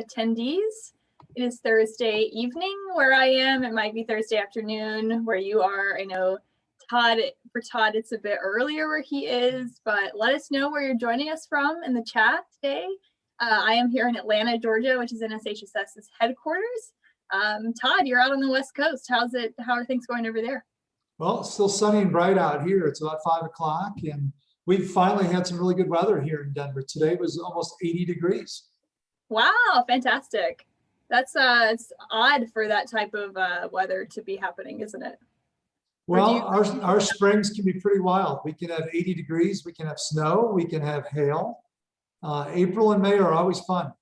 attendees. It is Thursday evening where I am. It might be Thursday afternoon where you are. I know for Todd, it's a bit earlier where he is, but let us know where you're joining us from in the chat today. I am here in Atlanta, Georgia, which is NSHSS's headquarters. Todd, you're out on the West Coast. How are things going over there? Well, it's still sunny and bright out here. It's about 5 o'clock, and we've finally had some really good weather here in Denver. Today was almost 80 degrees. Wow, fantastic. That's it's odd for that type of weather to be happening, isn't it? Well, our springs can be pretty wild. We can have 80 degrees, we can have snow, we can have hail. April and May are always fun.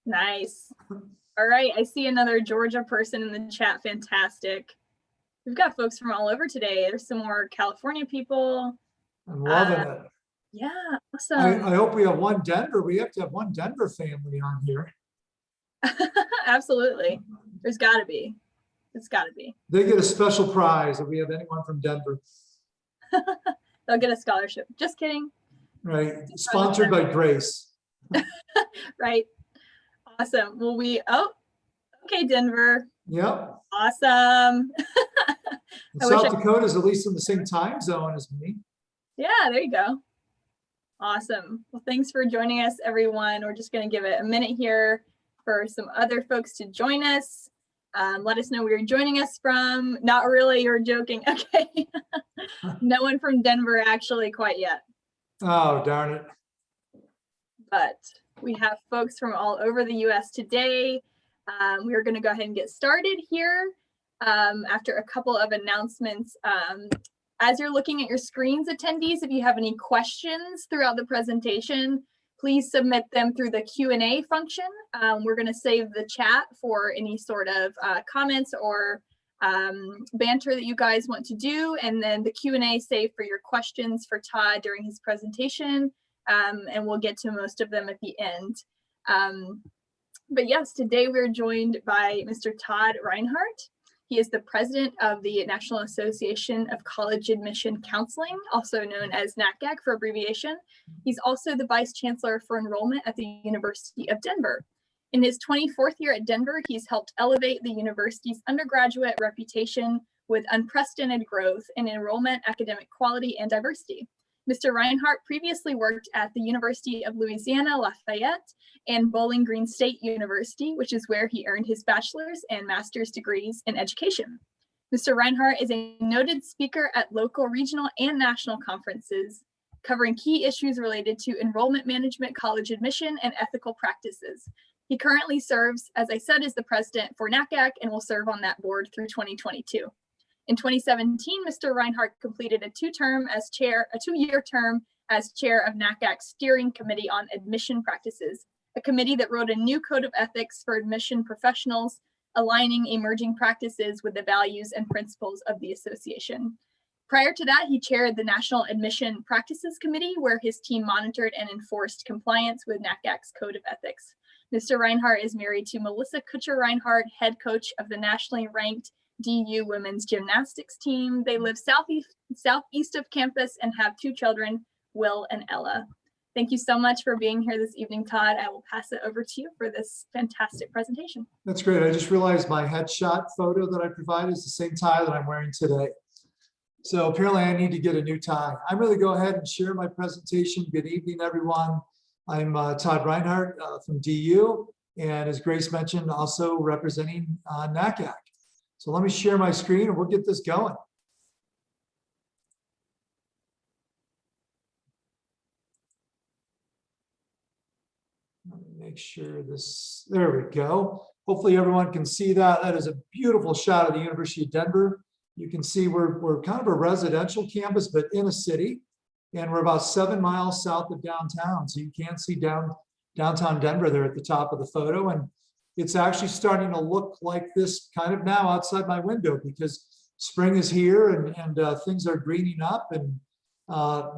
Nice. All right, I see another Georgia person in the chat. Fantastic. We've got folks from all over today. There's some more California people. I'm loving it. Yeah, awesome. I hope we have one Denver. We have to have one Denver family on here. Absolutely. There's got to be. It's got to be. They get a special prize if we have anyone from Denver. They'll get a scholarship. Just kidding. Right. Sponsored by Grace. Right. Awesome. Well, okay, Denver. Yep. Awesome. South Dakota is at least in the same time zone as me. Yeah, there you go. Awesome. Well, thanks for joining us, everyone. We're just going to give it a minute here for some other folks to join us. Let us know where you're joining us from. Not really, you're joking. Okay. No one from Denver actually quite yet. Oh, darn it. But we have folks from all over the US today. We are going to go ahead and get started here after a couple of announcements. As you're looking at your screens, attendees, if you have any questions throughout the presentation, please submit them through the Q&A function. We're going to save the chat for any sort of comments or banter that you guys want to do, and then the Q&A save for your questions for Todd during his presentation, and we'll get to most of them at the end. But yes, today we're joined by Mr. Todd Rinehart. He is the president of the National Association of College Admission Counseling, also known as NACAC for abbreviation. He's also the Vice Chancellor for Enrollment at the University of Denver. In his 24th year at Denver, he's helped elevate the university's undergraduate reputation with unprecedented growth in enrollment, academic quality, and diversity. Mr. Reinhart previously worked at the University of Louisiana Lafayette and Bowling Green State University, which is where he earned his bachelor's and master's degrees in education. Mr. Reinhart is a noted speaker at local, regional, and national conferences, covering key issues related to enrollment management, college admission, and ethical practices. He currently serves, as I said, as the president for NACAC and will serve on that board through 2022. In 2017, Mr. Reinhart completed a two-year term as chair of NACAC's Steering Committee on Admission Practices, a committee that wrote a new code of ethics for admission professionals, aligning emerging practices with the values and principles of the association. Prior to that, he chaired the National Admission Practices Committee, where his team monitored and enforced compliance with NACAC's code of ethics. Mr. Reinhart is married to Melissa Kutcher-Reinhart, head coach of the nationally ranked DU women's gymnastics team. They live southeast of campus and have 2 children, Will and Ella. Thank you so much for being here this evening, Todd. I will pass it over to you for this fantastic presentation. That's great. I just realized my headshot photo that I provided is the same tie that I'm wearing today. So apparently I need to get a new tie. I'm going to go ahead and share my presentation. Good evening, everyone. I'm Todd Rinehart from DU, and as Grace mentioned, also representing NACAC. So let me share my screen and we'll get this going. Let me make sure this, there we go. Hopefully everyone can see that. That is a beautiful shot of the University of Denver. You can see we're kind of a residential campus, but in a city, and we're about 7 miles south of downtown. So you can see downtown Denver there at the top of the photo. And it's actually starting to look like this kind of now outside my window because spring is here and things are greening up. And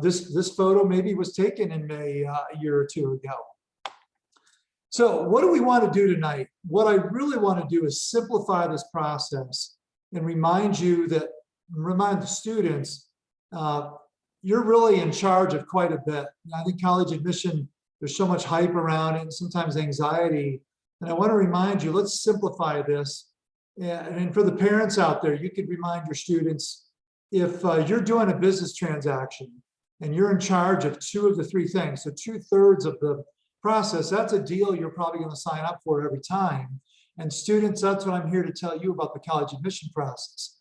this photo maybe was taken in May a year or 2 ago. So what do we want to do tonight? What I really want to do is simplify this process and remind the students, you're really in charge of quite a bit. I think college admission, there's so much hype around it and sometimes anxiety. And I want to remind you, let's simplify this. And for the parents out there, you could remind your students, if you're doing a business transaction and you're in charge of 2 of the 3 things, so 2/3 of the process, that's a deal you're probably going to sign up for every time. And students, that's what I'm here to tell you about the college admission process.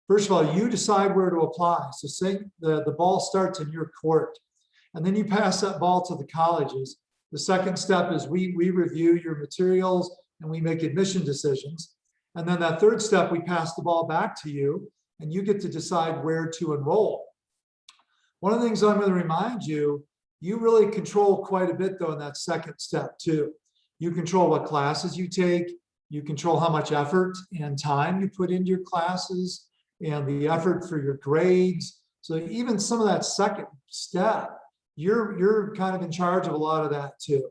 First of all, you decide where to apply. So say the ball starts in your court, and then you pass that ball to the colleges. The second step is we review your materials and we make admission decisions. And then that third step, we pass the ball back to you and you get to decide where to enroll. One of the things I'm going to remind you, you really control quite a bit though in that second step too. You control what classes you take, you control how much effort and time you put into your classes and the effort for your grades. So even some of that second step, you're kind of in charge of a lot of that too.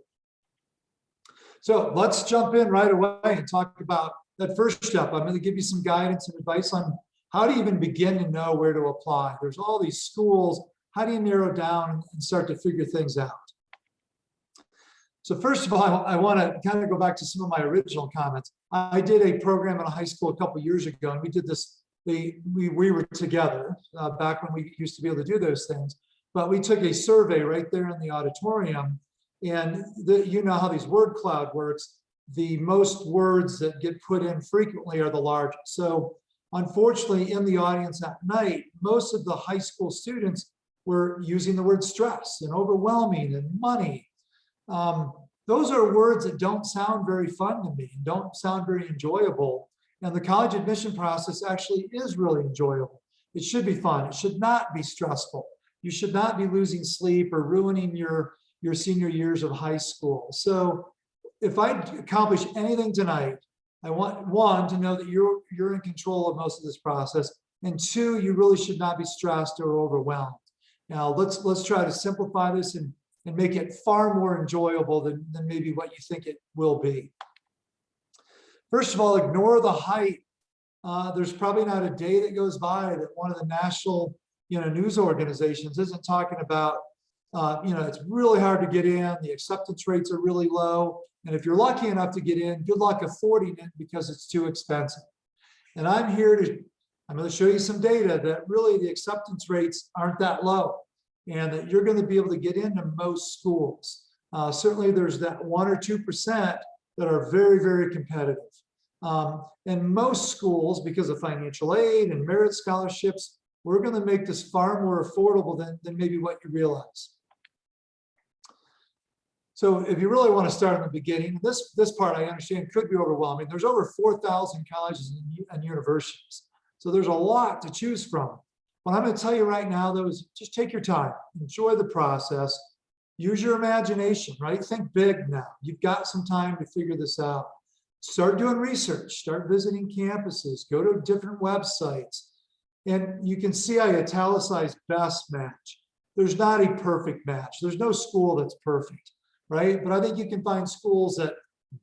So let's jump in right away and talk about that first step. I'm going to give you some guidance and advice on how to even begin to know where to apply. There's all these schools. How do you narrow down and start to figure things out? So first of all, I want to kind of go back to some of my original comments. I did a program in a high school a couple of years ago, and we did this. We were together back when we used to be able to do those things. But we took a survey right there in the auditorium, and you know how these word cloud works. The most words that get put in frequently are the largest. So unfortunately, in the audience that night, most of the high school students were using the word stress and overwhelming and money. Those are words that don't sound very fun to me, don't sound very enjoyable. And the college admission process actually is really enjoyable. It should be fun. It should not be stressful. You should not be losing sleep or ruining your senior years of high school. So if I accomplish anything tonight, I want 1, to know that you're in control of most of this process, and 2, you really should not be stressed or overwhelmed. Now let's try to simplify this and make it far more enjoyable than maybe what you think it will be. First of all, ignore the hype. There's probably not a day that goes by that one of the national news organizations isn't talking about, it's really hard to get in, the acceptance rates are really low, and if you're lucky enough to get in, good luck affording it because it's too expensive. And I'm going to show you some data that really the acceptance rates aren't that low, and that you're going to be able to get into most schools. Certainly there's that 1 or 2% that are very, very competitive. And most schools, because of financial aid and merit scholarships, we're going to make this far more affordable than maybe what you realize. So if you really want to start in the beginning, this part I understand could be overwhelming. There's over 4,000 colleges and universities. So there's a lot to choose from. What I'm going to tell you right now, though, is just take your time, enjoy the process, use your imagination, right? Think big now. You've got some time to figure this out. Start doing research, start visiting campuses, go to different websites. And you can see I italicized best match. There's not a perfect match. There's no school that's perfect, right? But I think you can find schools that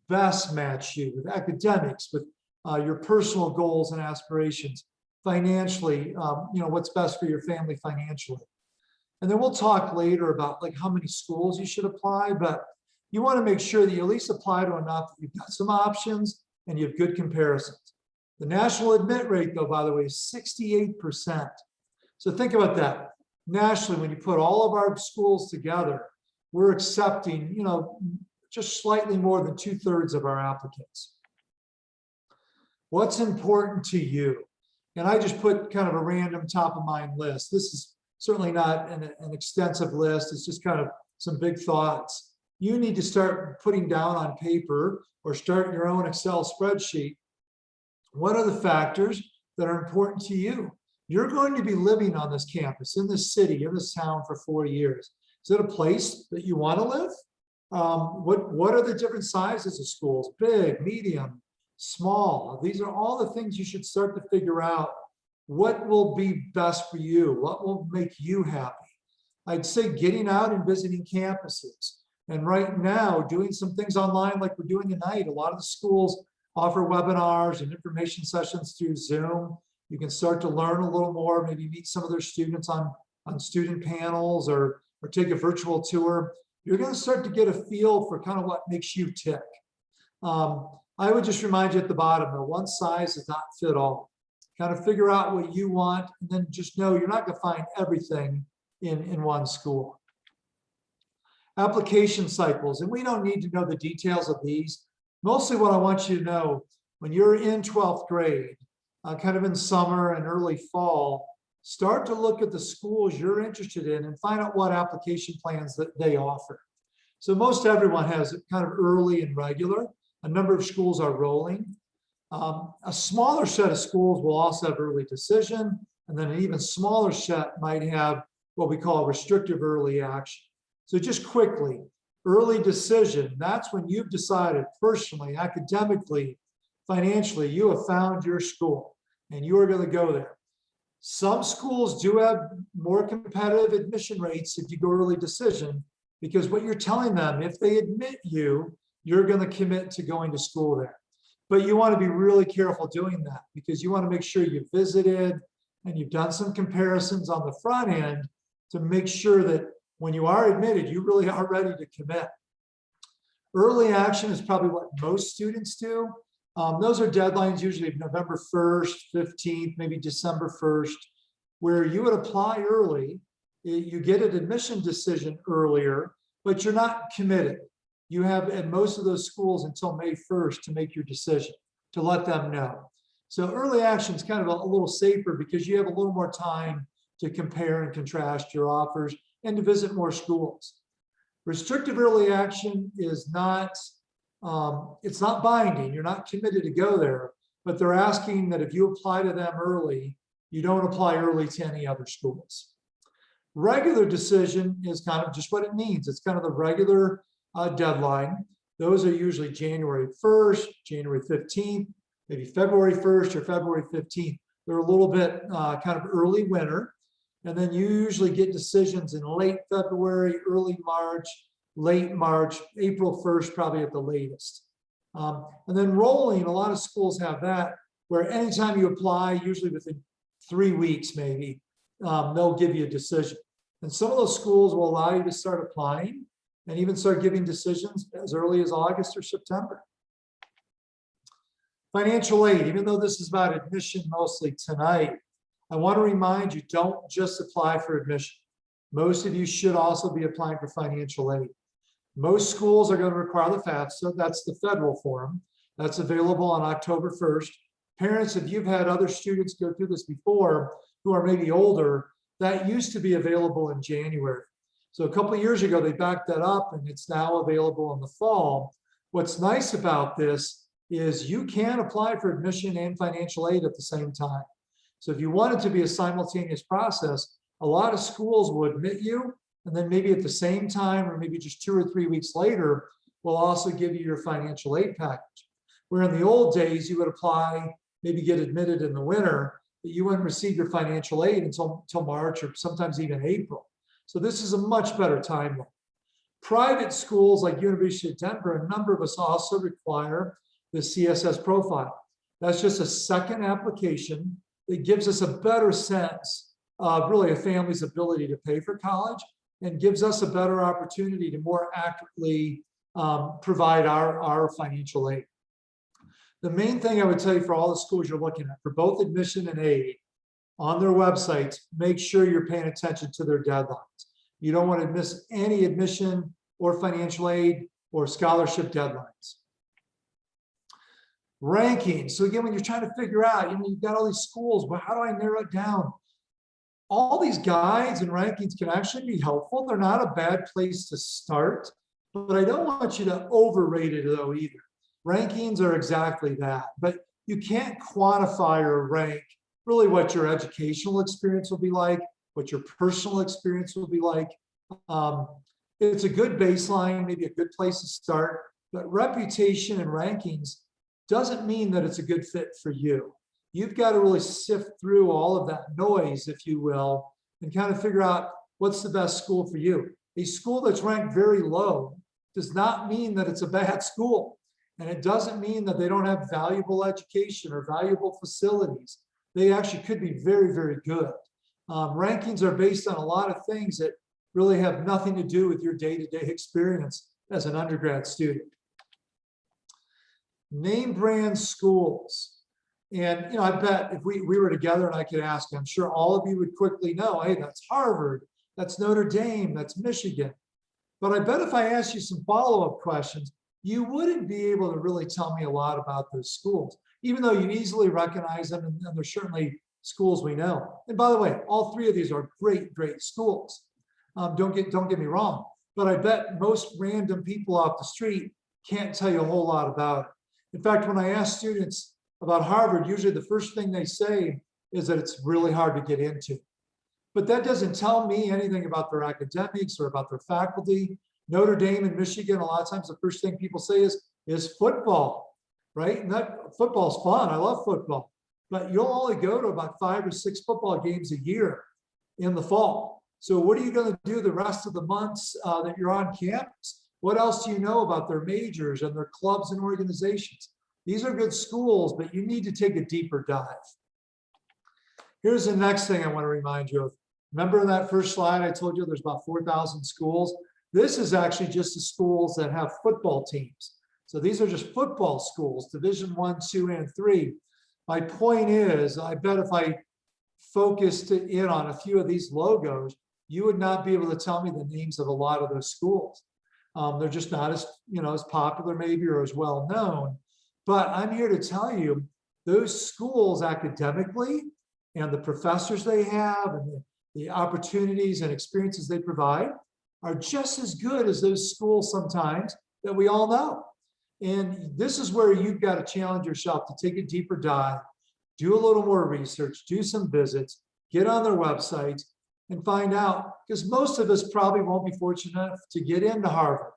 best match you with academics, with your personal goals and aspirations, financially, what's best for your family financially. And then we'll talk later about like how many schools you should apply, but you want to make sure that you at least apply to enough that you've got some options and you have good comparisons. The national admit rate, though, by the way, is 68%. So think about that. Nationally, when you put all of our schools together, we're accepting, just slightly more than 2/3 of our applicants. What's important to you? And I just put kind of a random top of mind list. This is certainly not an extensive list. It's just kind of some big thoughts. You need to start putting down on paper or start your own Excel spreadsheet. What are the factors that are important to you? You're going to be living on this campus, in this city, in this town for 4 years. Is it a place that you want to live? What are the different sizes of schools? Big, medium, small. These are all the things you should start to figure out. What will be best for you? What will make you happy? I'd say getting out and visiting campuses. And right now, doing some things online like we're doing tonight. A lot of the schools offer webinars and information sessions through Zoom. You can start to learn a little more, maybe meet some of their students on student panels or take a virtual tour. You're going to start to get a feel for kind of what makes you tick. I would just remind you at the bottom, though, one size does not fit all. Kind of figure out what you want, and then just know you're not going to find everything in one school. Application cycles, and we don't need to know the details of these. Mostly what I want you to know, when you're in 12th grade, kind of in summer and early fall, start to look at the schools you're interested in and find out what application plans that they offer. So most everyone has kind of early and regular. A number of schools are rolling. A smaller set of schools will also have early decision, and then an even smaller set might have what we call restrictive early action. So just quickly, early decision, that's when you've decided personally, academically, financially, you have found your school and you are going to go there. Some schools do have more competitive admission rates if you go early decision, because what you're telling them, if they admit you, you're going to commit to going to school there. But you want to be really careful doing that, because you want to make sure you've visited and you've done some comparisons on the front end to make sure that when you are admitted, you really are ready to commit. Early action is probably what most students do. Those are deadlines usually November 1st, 15th, maybe December 1st, where you would apply early. You get an admission decision earlier, but you're not committed. You have at most of those schools until May 1st to make your decision, to let them know. So early action is kind of a little safer because you have a little more time to compare and contrast your offers and to visit more schools. Restrictive early action is not, it's not binding. You're not committed to go there, but they're asking that if you apply to them early, you don't apply early to any other schools. Regular decision is kind of just what it means. It's kind of the regular deadline. Those are usually January 1st, January 15th, maybe February 1st or February 15th. They're a little bit kind of early winter. And then you usually get decisions in late February, early March, late March, April 1st, probably at the latest. And then rolling, a lot of schools have that, where anytime you apply, usually within 3 weeks maybe, they'll give you a decision. And some of those schools will allow you to start applying and even start giving decisions as early as August or September. Financial aid, even though this is about admission mostly tonight, I want to remind you, don't just apply for admission. Most of you should also be applying for financial aid. Most schools are going to require the FAFSA, that's the federal form. That's available on October 1st. Parents, if you've had other students go through this before who are maybe older, that used to be available in January. So a couple of years ago, they backed that up and it's now available in the fall. What's nice about this is you can apply for admission and financial aid at the same time. So if you want it to be a simultaneous process, a lot of schools will admit you, and then maybe at the same time, or maybe just 2 or 3 weeks later, will also give you your financial aid package. Where in the old days, you would apply, maybe get admitted in the winter, but you wouldn't receive your financial aid until March or sometimes even April. So this is a much better timeline. Private schools like University of Denver, a number of us also require the CSS profile. That's just a second application. It gives us a better sense of really a family's ability to pay for college and gives us a better opportunity to more accurately provide our financial aid. The main thing I would tell you for all the schools you're looking at, for both admission and aid, on their websites, make sure you're paying attention to their deadlines. You don't want to miss any admission or financial aid or scholarship deadlines. Ranking. So again, when you're trying to figure out, you've got all these schools, but how do I narrow it down? All these guides and rankings can actually be helpful. They're not a bad place to start, but I don't want you to overrate it though either. Rankings are exactly that, but you can't quantify or rank really what your educational experience will be like, what your personal experience will be like. It's a good baseline, maybe a good place to start, but reputation and rankings doesn't mean that it's a good fit for you. You've got to really sift through all of that noise, if you will, and kind of figure out what's the best school for you. A school that's ranked very low does not mean that it's a bad school. And it doesn't mean that they don't have valuable education or valuable facilities. They actually could be very, very good. Rankings are based on a lot of things that really have nothing to do with your day-to-day experience as an undergrad student. name brand schools. And, I bet if we were together and I could ask, I'm sure all of you would quickly know, hey, that's Harvard, that's Notre Dame, that's Michigan. But I bet if I asked you some follow-up questions, you wouldn't be able to really tell me a lot about those schools, even though you easily recognize them, and they're certainly schools we know. And by the way, all three of these are great, great schools. Don't get me wrong, but I bet most random people off the street can't tell you a whole lot about it. In fact, when I ask students about Harvard, usually the first thing they say is that it's really hard to get into. But that doesn't tell me anything about their academics or about their faculty. Notre Dame and Michigan, a lot of times the first thing people say is football, right? And that football's fun. I love football. But you'll only go to about 5 or 6 football games a year in the fall. So what are you going to do the rest of the months that you're on campus? What else do you know about their majors and their clubs and organizations? These are good schools, but you need to take a deeper dive. Here's the next thing I want to remind you of. Remember in that first slide, I told you there's about 4,000 schools. This is actually just the schools that have football teams. So these are just football schools, Division 1, 2, and 3. My point is, I bet if I focused in on a few of these logos, you would not be able to tell me the names of a lot of those schools. They're just not as, as popular maybe or as well known. But I'm here to tell you, those schools academically and the professors they have and the opportunities and experiences they provide are just as good as those schools sometimes that we all know. And this is where you've got to challenge yourself to take a deeper dive, do a little more research, do some visits, get on their websites and find out, because most of us probably won't be fortunate enough to get into Harvard.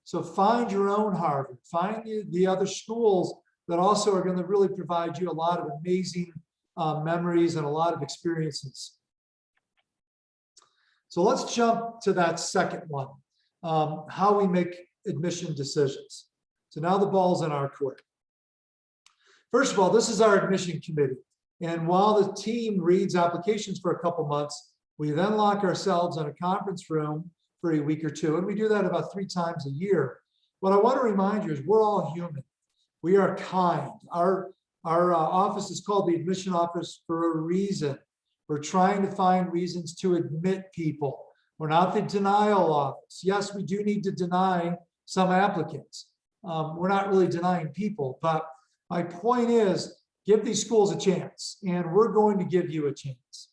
So find your own Harvard, find the other schools that also are going to really provide you a lot of amazing memories and a lot of experiences. So let's jump to that second one, how we make admission decisions. So now the ball's in our court. First of all, this is our admission committee. And while the team reads applications for a couple months, we then lock ourselves in a conference room for a week or two. And we do that about 3 times a year. What I want to remind you is we're all human. We are kind. Our office is called the admission office for a reason. We're trying to find reasons to admit people. We're not the denial office. Yes, we do need to deny some applicants. We're not really denying people, but my point is, give these schools a chance, and we're going to give you a chance.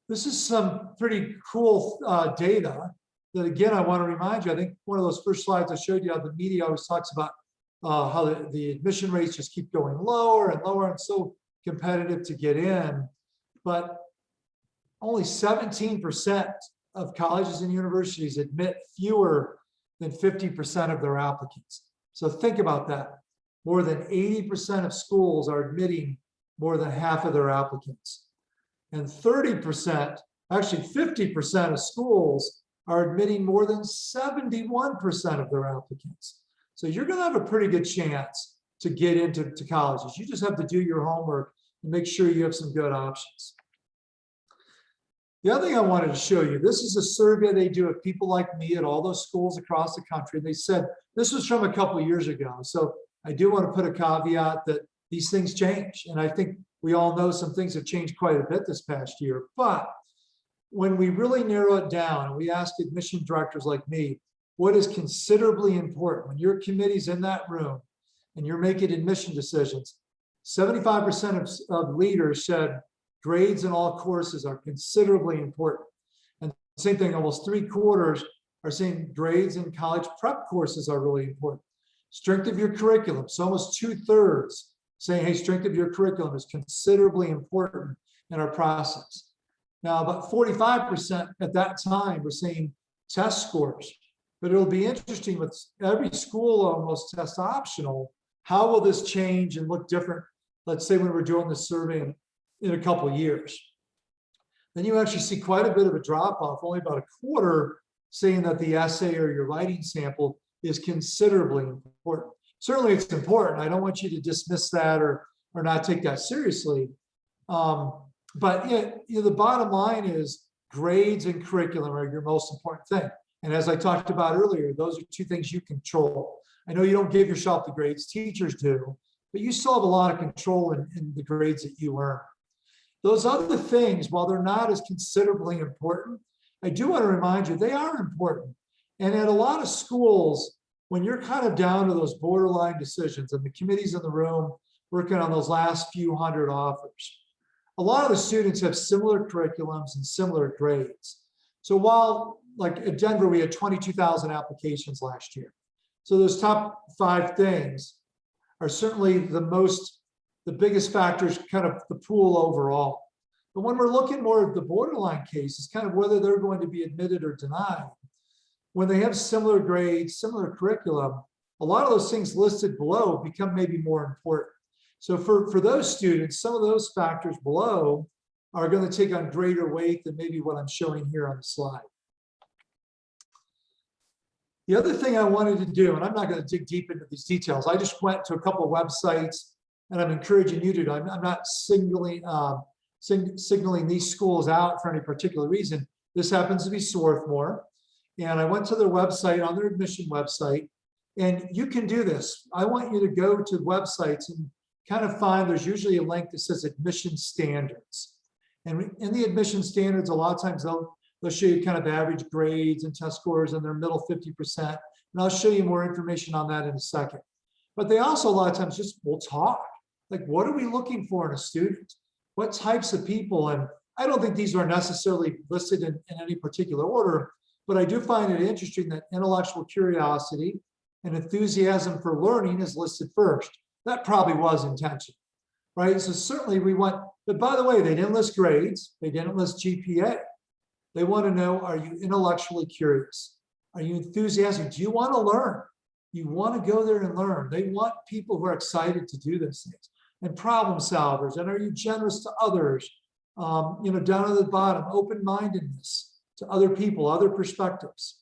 This is some pretty cool data that, again, I want to remind you, I think one of those first slides I showed you, how the media always talks about how the admission rates just keep going lower and lower and so competitive to get in. But only 17% of colleges and universities admit fewer than 50% of their applicants. So think about that. More than 80% of schools are admitting more than half of their applicants. And 30%, actually 50% of schools are admitting more than 71% of their applicants. So you're going to have a pretty good chance to get into colleges. You just have to do your homework and make sure you have some good options. The other thing I wanted to show you, this is a survey they do of people like me at all those schools across the country. They said, this was from a couple of years ago. So I do want to put a caveat that these things change. And I think we all know some things have changed quite a bit this past year. But when we really narrow it down and we ask admission directors like me, what is considerably important when your committee's in that room and you're making admission decisions, 75% of leaders said grades in all courses are considerably important. And same thing, almost 3/4 are saying grades in college prep courses are really important. Strength of your curriculum, so almost 2/3 saying, hey, strength of your curriculum is considerably important in our process. Now, about 45% at that time were saying test scores. But it'll be interesting with every school almost test optional, how will this change and look different, let's say when we're doing this survey in a couple of years. Then you actually see quite a bit of a drop off, only about 1/4 saying that the essay or your writing sample is considerably important. Certainly it's important. I don't want you to dismiss that or not take that seriously. But the bottom line is grades and curriculum are your most important thing. And as I talked about earlier, those are 2 things you control. I know you don't give yourself the grades, teachers do, but you still have a lot of control in the grades that you earn. Those other things, while they're not as considerably important, I do want to remind you, they are important. And at a lot of schools, when you're kind of down to those borderline decisions and the committee's in the room working on those last few hundred offers, a lot of the students have similar curriculums and similar grades. So while, like at Denver, we had 22,000 applications last year. So those top 5 things are certainly the biggest factors, kind of the pool overall. But when we're looking more at the borderline cases, kind of whether they're going to be admitted or denied, when they have similar grades, similar curriculum, a lot of those things listed below become maybe more important. So for those students, some of those factors below are going to take on greater weight than maybe what I'm showing here on the slide. The other thing I wanted to do, and I'm not going to dig deep into these details, I just went to a couple of websites, and I'm encouraging you to do. I'm not signaling these schools out for any particular reason. This happens to be Swarthmore, and I went to their website, on their admission website, and you can do this. I want you to go to websites and kind of find, there's usually a link that says admission standards. And in the admission standards, a lot of times they'll show you kind of average grades and test scores in their middle 50%. And I'll show you more information on that in a second. But they also a lot of times just will talk. Like, what are we looking for in a student? What types of people? And I don't think these are necessarily listed in any particular order, but I do find it interesting that intellectual curiosity and enthusiasm for learning is listed first. That probably was intentional, right? So certainly we want, but by the way, they didn't list grades. They didn't list GPA. They want to know, are you intellectually curious? Are you enthusiastic? Do you want to learn? You want to go there and learn. They want people who are excited to do those things and problem solvers. And are you generous to others? Down at the bottom, open-mindedness to other people, other perspectives.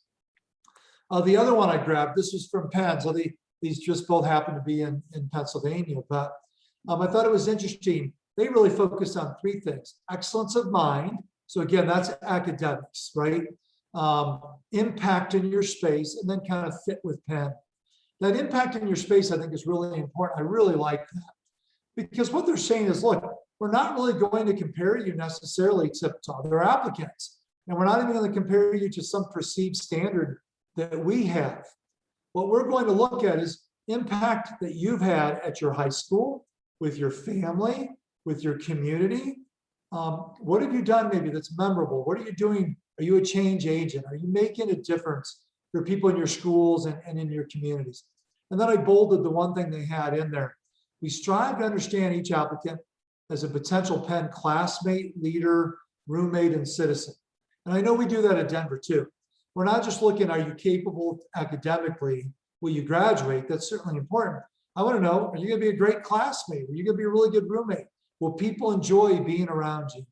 The other one I grabbed, this was from Penn. So these just both happen to be in Pennsylvania, but I thought it was interesting. They really focused on 3 things: excellence of mind. So again, that's academics, right? Impact in your space, and then kind of fit with Penn. That impact in your space, I think, is really important. I really like that. Because what they're saying is, look, we're not really going to compare you necessarily to other applicants. And we're not even going to compare you to some perceived standard that we have. What we're going to look at is impact that you've had at your high school, with your family, with your community. What have you done maybe that's memorable? What are you doing? Are you a change agent? Are you making a difference for people in your schools and in your communities? And then I bolded the one thing they had in there. We strive to understand each applicant as a potential Penn classmate, leader, roommate, and citizen. And I know we do that at Denver too. We're not just looking, are you capable academically? Will you graduate? That's certainly important. I want to know, are you going to be a great classmate? Are you going to be a really good roommate? Will people enjoy being around you?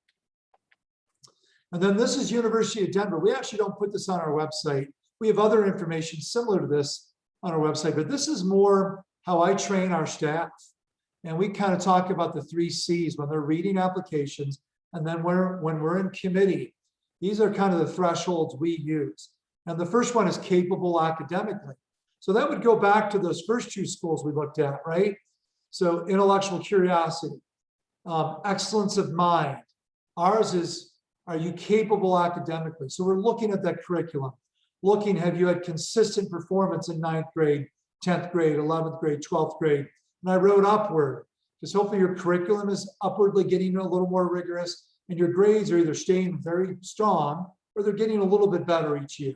And then this is University of Denver. We actually don't put this on our website. We have other information similar to this on our website, but this is more how I train our staff. And we kind of talk about the 3 C's when they're reading applications. And then when we're in committee, these are kind of the thresholds we use. And the first one is capable academically. So that would go back to those first 2 schools we looked at, right? So intellectual curiosity, excellence of mind. Ours is, are you capable academically? So we're looking at that curriculum, looking, have you had consistent performance in 9th grade, 10th grade, 11th grade, 12th grade? And I wrote upward, because hopefully your curriculum is upwardly getting a little more rigorous, and your grades are either staying very strong or they're getting a little bit better each year.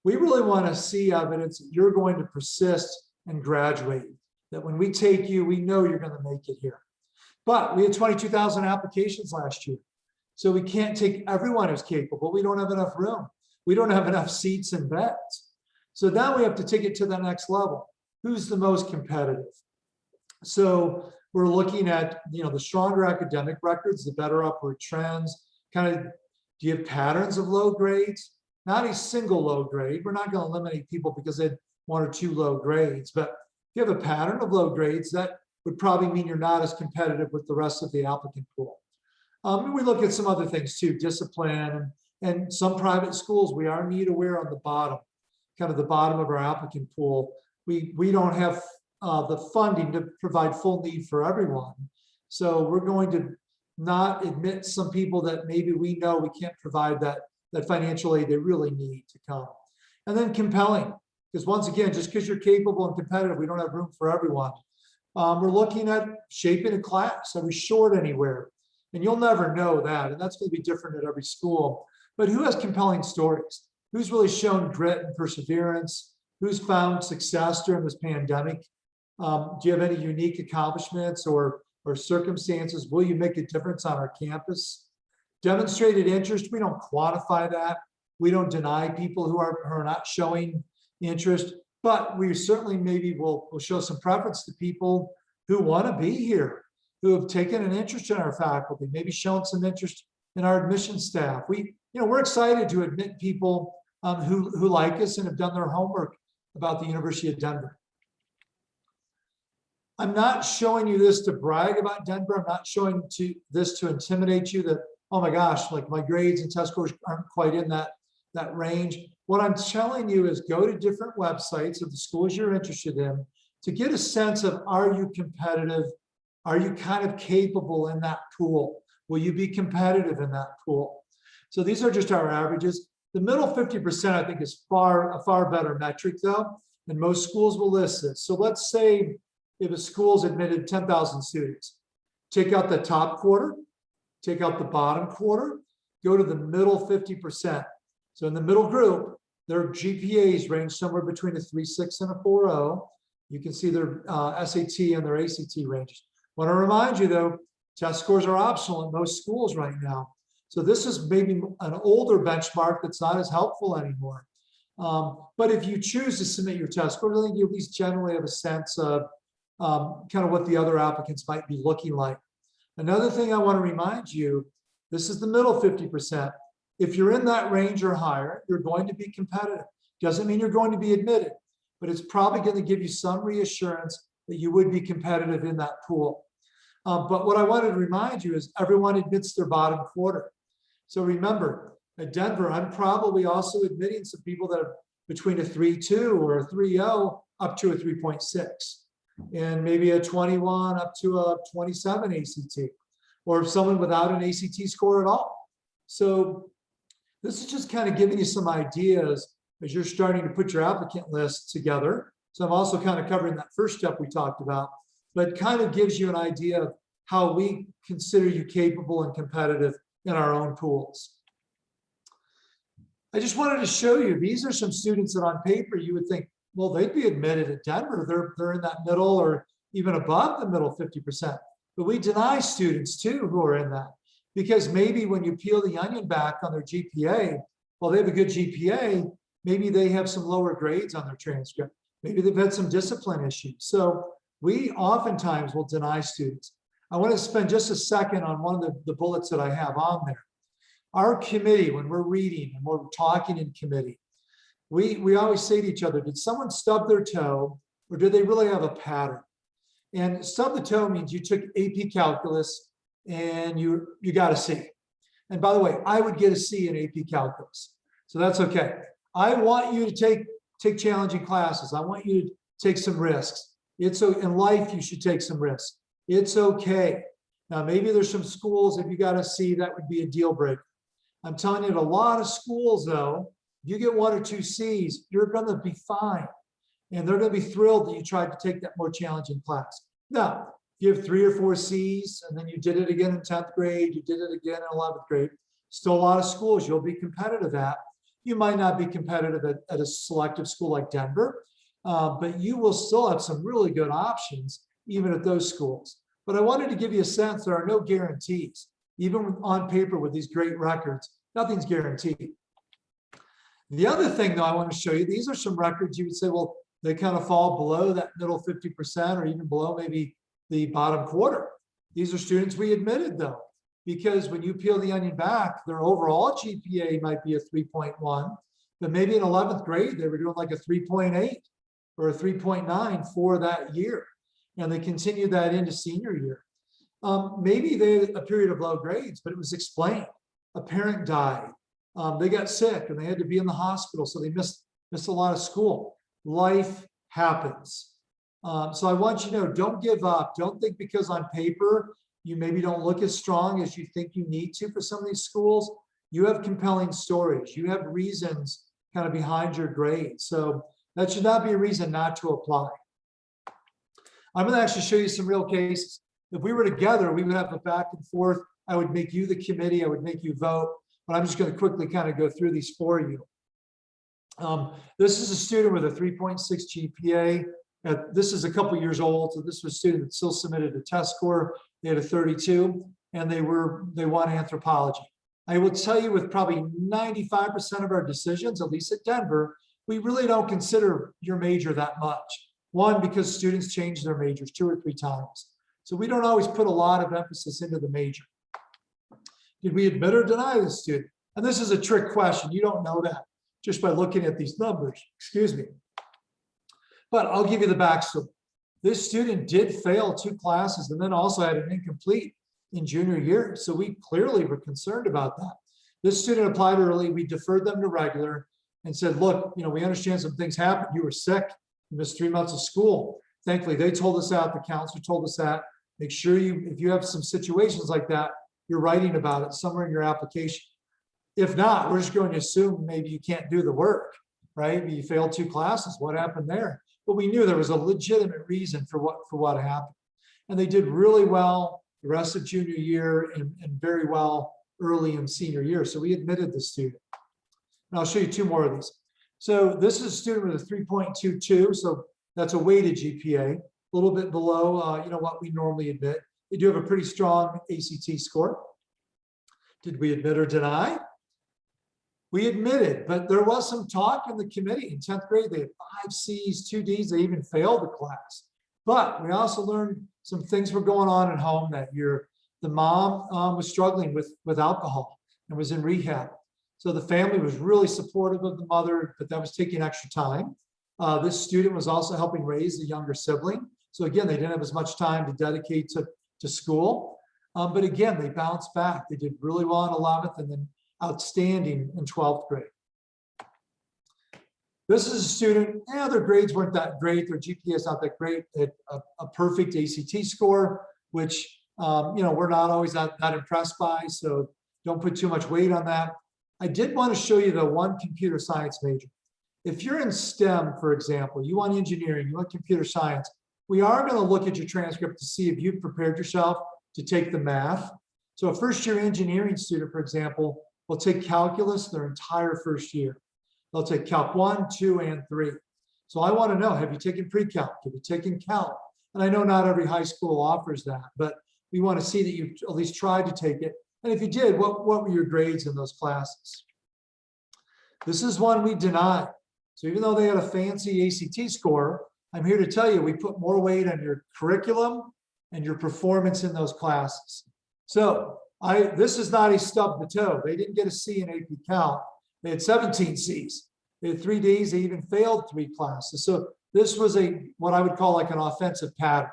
We really want to see evidence that you're going to persist and graduate, that when we take you, we know you're going to make it here. But we had 22,000 applications last year. So we can't take everyone who's capable. We don't have enough room. We don't have enough seats and beds. So now we have to take it to the next level. Who's the most competitive? So we're looking at, the stronger academic records, the better upward trends. Kind of, do you have patterns of low grades? Not a single low grade. We're not going to eliminate people because they had 1 or 2 low grades. But if you have a pattern of low grades, that would probably mean you're not as competitive with the rest of the applicant pool. We look at some other things too, discipline, and some private schools, we are need aware on the bottom, kind of the bottom of our applicant pool. we don't have the funding to provide full need for everyone. So we're going to not admit some people that maybe we know we can't provide that financial aid they really need to come. And then compelling, because once again, just because you're capable and competitive, we don't have room for everyone. We're looking at shaping a class. Are we short anywhere? And you'll never know that. And that's going to be different at every school. But who has compelling stories? Who's really shown grit and perseverance? Who's found success during this pandemic? Do you have any unique accomplishments or circumstances? Will you make a difference on our campus? Demonstrated interest, we don't quantify that. We don't deny people who are not showing interest, but we certainly maybe will show some preference to people who want to be here, who have taken an interest in our faculty, maybe shown some interest in our admissions staff. We're excited to admit people who like us and have done their homework about the University of Denver. I'm not showing you this to brag about Denver. I'm not showing this to intimidate you that, oh my gosh, like my grades and test scores aren't quite in that range. What I'm telling you is go to different websites of the schools you're interested in to get a sense of, are you competitive? Are you kind of capable in that pool? Will you be competitive in that pool? So these are just our averages. The middle 50%, I think, is a far better metric though, and most schools will list this. So let's say if a school's admitted 10,000 students, take out the top quarter, take out the bottom quarter, go to the middle 50%. So in the middle group, their GPAs range somewhere between a 3.6 and a 4.0. You can see their SAT and their ACT ranges. I want to remind you though, test scores are optional in most schools right now. So this is maybe an older benchmark that's not as helpful anymore. But if you choose to submit your test scores, I think you at least generally have a sense of kind of what the other applicants might be looking like. Another thing I want to remind you, this is the middle 50%. If you're in that range or higher, you're going to be competitive. Doesn't mean you're going to be admitted, but it's probably going to give you some reassurance that you would be competitive in that pool. But what I wanted to remind you is everyone admits their bottom quarter. So remember, at Denver, I'm probably also admitting some people that are between a 3.2 or a 3.0 up to a 3.6. And maybe a 21 up to a 27 ACT, or someone without an ACT score at all. So this is just kind of giving you some ideas as you're starting to put your applicant list together. So I'm also kind of covering that first step we talked about, but kind of gives you an idea of how we consider you capable and competitive in our own pools. I just wanted to show you, these are some students that on paper you would think, well, they'd be admitted at Denver. They're in that middle or even above the middle 50%. But we deny students too who are in that, because maybe when you peel the onion back on their GPA, well, they have a good GPA, maybe they have some lower grades on their transcript. Maybe they've had some discipline issues. So we oftentimes will deny students. I want to spend just a second on one of the bullets that I have on there. Our committee, when we're reading and we're talking in committee, we always say to each other, did someone stub their toe or do they really have a pattern? And stub the toe means you took AP calculus and you got a C. And by the way, I would get a C in AP calculus. So that's okay. I want you to take challenging classes. I want you to take some risks. It's so in life, you should take some risks. It's okay. Now, maybe there's some schools, if you got a C, that would be a deal breaker. I'm telling you, at a lot of schools though, you get 1 or 2 C's, you're going to be fine. And they're going to be thrilled that you tried to take that more challenging class. Now, if you have 3 or 4 C's and then you did it again in 10th grade, you did it again in 11th grade, still a lot of schools you'll be competitive at. You might not be competitive at a selective school like Denver, but you will still have some really good options even at those schools. But I wanted to give you a sense there are no guarantees. Even on paper with these great records, nothing's guaranteed. The other thing, though, I want to show you, these are some records you would say, well, they kind of fall below that middle 50% or even below maybe the bottom quarter. These are students we admitted, though, because when you peel the onion back, their overall GPA might be a 3.1, but maybe in 11th grade, they were doing like a 3.8 or a 3.9 for that year. And they continued that into senior year. Maybe they had a period of low grades, but it was explained. A parent died. They got sick and they had to be in the hospital, so they missed a lot of school. Life happens. So I want you to know, don't give up. Don't think because on paper, you maybe don't look as strong as you think you need to for some of these schools. You have compelling stories. You have reasons kind of behind your grade. So that should not be a reason not to apply. I'm going to actually show you some real cases. If we were together, we would have a back and forth. I would make you the committee. I would make you vote. But I'm just going to quickly kind of go through these for you. This is a student with a 3.6 GPA. This is a couple years old. So this was a student that still submitted a test score. They had a 32 and they won anthropology. I will tell you with probably 95% of our decisions, at least at Denver, we really don't consider your major that much. One, because students change their majors 2 or 3 times. So we don't always put a lot of emphasis into the major. Did we admit or deny the student? And this is a trick question. You don't know that just by looking at these numbers, excuse me. But I'll give you the backstory. This student did fail 2 classes and then also had an incomplete in junior year. So we clearly were concerned about that. This student applied early. We deferred them to regular and said, look, we understand some things happened. You were sick. You missed 3 months of school. Thankfully, they told us that. The counselor told us that. Make sure if you have some situations like that, you're writing about it somewhere in your application. If not, we're just going to assume maybe you can't do the work, right? You failed 2 classes. What happened there? But we knew there was a legitimate reason for what happened. And they did really well the rest of junior year and very well early in senior year. So we admitted the student. And I'll show you 2 more of these. So this is a student with a 3.22. So that's a weighted GPA, a little bit below what we normally admit. They do have a pretty strong ACT score. Did we admit or deny? We admitted, but there was some talk in the committee. In 10th grade, they had 5 C's, 2 D's. They even failed the class. But we also learned some things were going on at home that year. The mom was struggling with alcohol and was in rehab. So the family was really supportive of the mother, but that was taking extra time. This student was also helping raise the younger sibling. So again, they didn't have as much time to dedicate to school. But again, they bounced back. They did really well in 11th and then outstanding in 12th grade. This is a student, their grades weren't that great. Their GPA is not that great. They had a perfect ACT score, which we're not always that impressed by. So don't put too much weight on that. I did want to show you the one computer science major. If you're in STEM, for example, you want engineering, you want computer science, we are going to look at your transcript to see if you've prepared yourself to take the math. So a first-year engineering student, for example, will take calculus their entire first year. They'll take Calc 1, 2, and 3. So I want to know, have you taken pre-calc? Have you taken calc? And I know not every high school offers that, but we want to see that you at least tried to take it. And if you did, what were your grades in those classes? This is one we denied. So even though they had a fancy ACT score, I'm here to tell you we put more weight on your curriculum and your performance in those classes. So this is not a stub the toe. They didn't get a C in AP Calc. They had 17 C's. They had 3 D's. They even failed 3 classes. So this was what I would call like an offensive pattern,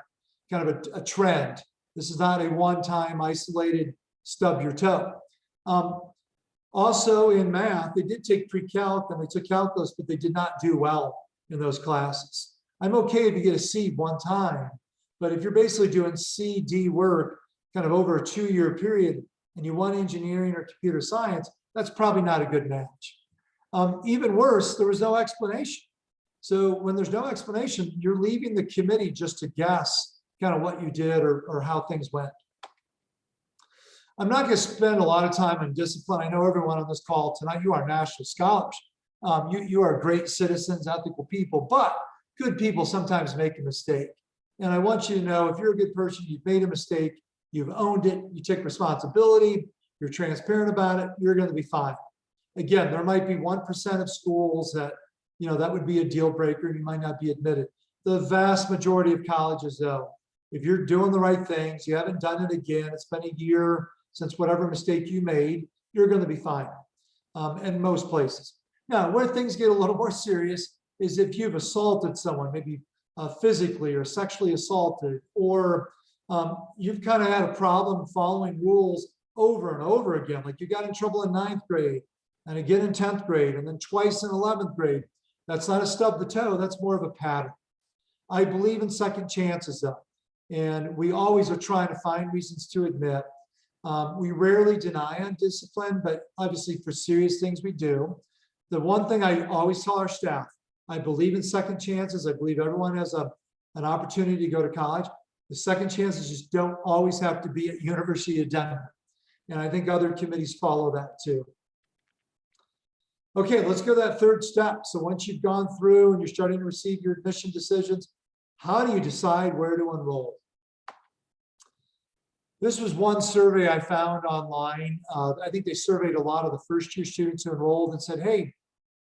kind of a trend. This is not a one-time isolated stub your toe. Also in math, they did take pre-calc and they took calculus, but they did not do well in those classes. I'm okay if you get a C one time, but if you're basically doing C, D work kind of over a 2-year period and you want engineering or computer science, that's probably not a good match. Even worse, there was no explanation. So when there's no explanation, you're leaving the committee just to guess kind of what you did or how things went. I'm not going to spend a lot of time on discipline. I know everyone on this call tonight, you are national scholars. You are great citizens, ethical people, but good people sometimes make a mistake. And I want you to know, if you're a good person, you've made a mistake, you've owned it, you take responsibility, you're transparent about it, you're going to be fine. Again, there might be 1% of schools that, that would be a deal breaker and you might not be admitted. The vast majority of colleges, though, if you're doing the right things, you haven't done it again, it's been a year since whatever mistake you made, you're going to be fine in most places. Now, where things get a little more serious is if you've assaulted someone, maybe physically or sexually assaulted, or you've kind of had a problem following rules over and over again, like you got in trouble in 9th grade and again in 10th grade and then twice in 11th grade. That's not a stub the toe, that's more of a pattern. I believe in second chances though. And we always are trying to find reasons to admit. We rarely deny on discipline, but obviously for serious things we do. The one thing I always tell our staff, I believe in second chances. I believe everyone has an opportunity to go to college. The second chances just don't always have to be at University of Denver. And I think other committees follow that too. Okay, let's go to that third step. So once you've gone through and you're starting to receive your admission decisions, how do you decide where to enroll? This was one survey I found online. I think they surveyed a lot of the first year students who enrolled and said, hey,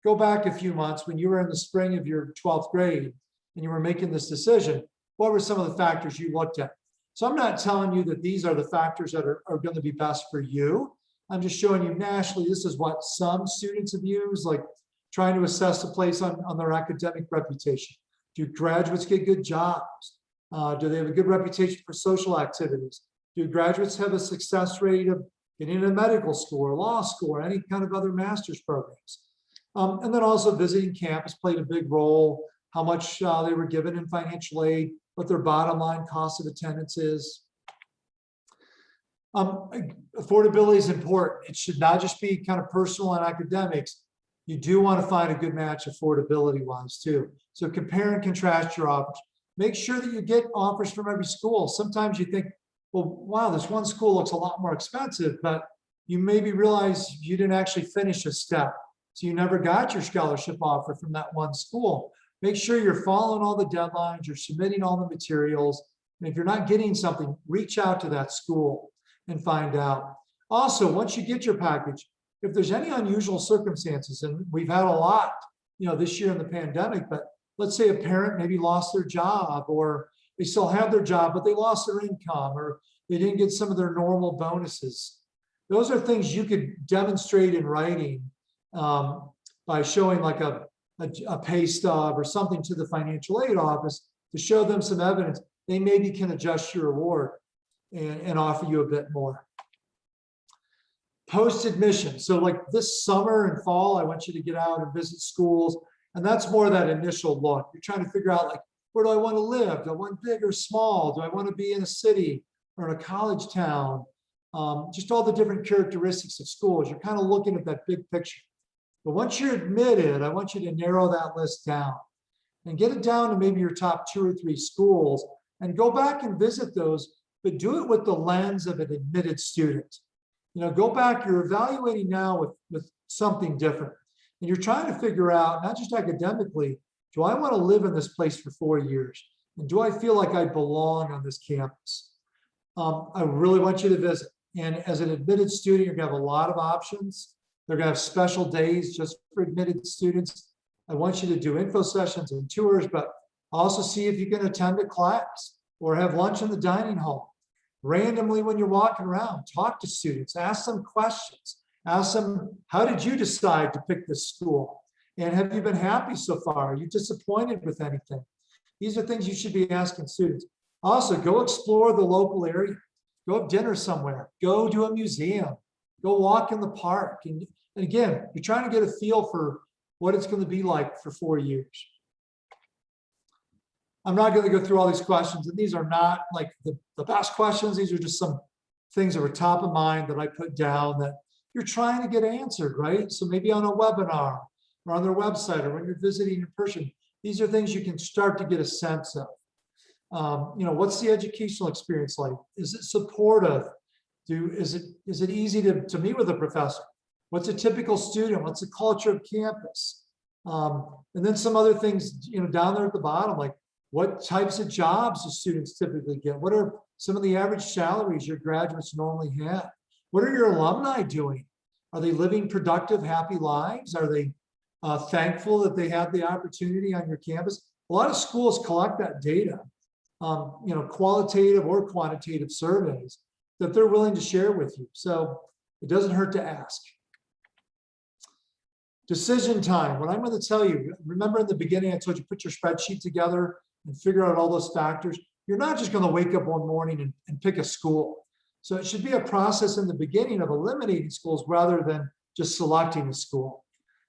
go back a few months when you were in the spring of your 12th grade and you were making this decision. What were some of the factors you looked at? So I'm not telling you that these are the factors that are going to be best for you. I'm just showing you nationally, this is what some students have used, like trying to assess the place on their academic reputation. Do graduates get good jobs? Do they have a good reputation for social activities? Do graduates have a success rate of getting into medical school or law school or any kind of other master's programs? And then also visiting campus played a big role, how much they were given in financial aid, what their bottom line cost of attendance is. Affordability is important. It should not just be kind of personal and academics. You do want to find a good match affordability wise too. So compare and contrast your offers. Make sure that you get offers from every school. Sometimes you think, well, wow, this one school looks a lot more expensive, but you maybe realize you didn't actually finish a step. So you never got your scholarship offer from that one school. Make sure you're following all the deadlines, you're submitting all the materials. And if you're not getting something, reach out to that school and find out. Also, once you get your package, if there's any unusual circumstances, and we've had a lot, this year in the pandemic, but let's say a parent maybe lost their job, or they still have their job, but they lost their income, or they didn't get some of their normal bonuses. Those are things you could demonstrate in writing by showing like a pay stub or something to the financial aid office to show them some evidence. They maybe can adjust your award and offer you a bit more. Post-admission. So like this summer and fall, I want you to get out and visit schools. And that's more that initial look. You're trying to figure out like, where do I want to live? Do I want big or small? Do I want to be in a city or in a college town? Just all the different characteristics of schools. You're kind of looking at that big picture. But once you're admitted, I want you to narrow that list down and get it down to maybe your top 2 or 3 schools and go back and visit those, but do it with the lens of an admitted student. Go back, you're evaluating now with something different. And you're trying to figure out, not just academically, do I want to live in this place for 4 years? And do I feel like I belong on this campus? I really want you to visit. And as an admitted student, you're going to have a lot of options. They're going to have special days just for admitted students. I want you to do info sessions and tours, but also see if you can attend a class or have lunch in the dining hall. Randomly, when you're walking around, talk to students, ask them questions. Ask them, how did you decide to pick this school? And have you been happy so far? Are you disappointed with anything? These are things you should be asking students. Also, go explore the local area. Go have dinner somewhere. Go to a museum. Go walk in the park. And again, you're trying to get a feel for what it's going to be like for 4 years. I'm not going to go through all these questions, and these are not like the best questions. These are just some things that were top of mind that I put down that you're trying to get answered, right? So maybe on a webinar or on their website or when you're visiting in person, these are things you can start to get a sense of. What's the educational experience like? Is it supportive? Is it easy to meet with a professor? What's a typical student? What's the culture of campus? And then some other things, down there at the bottom, like what types of jobs do students typically get? What are some of the average salaries your graduates normally have? What are your alumni doing? Are they living productive, happy lives? Are they thankful that they had the opportunity on your campus? A lot of schools collect that data, qualitative or quantitative surveys that they're willing to share with you. So it doesn't hurt to ask. Decision time. What I'm going to tell you, remember in the beginning, I told you put your spreadsheet together and figure out all those factors. You're not just going to wake up one morning and pick a school. So it should be a process in the beginning of eliminating schools rather than just selecting a school.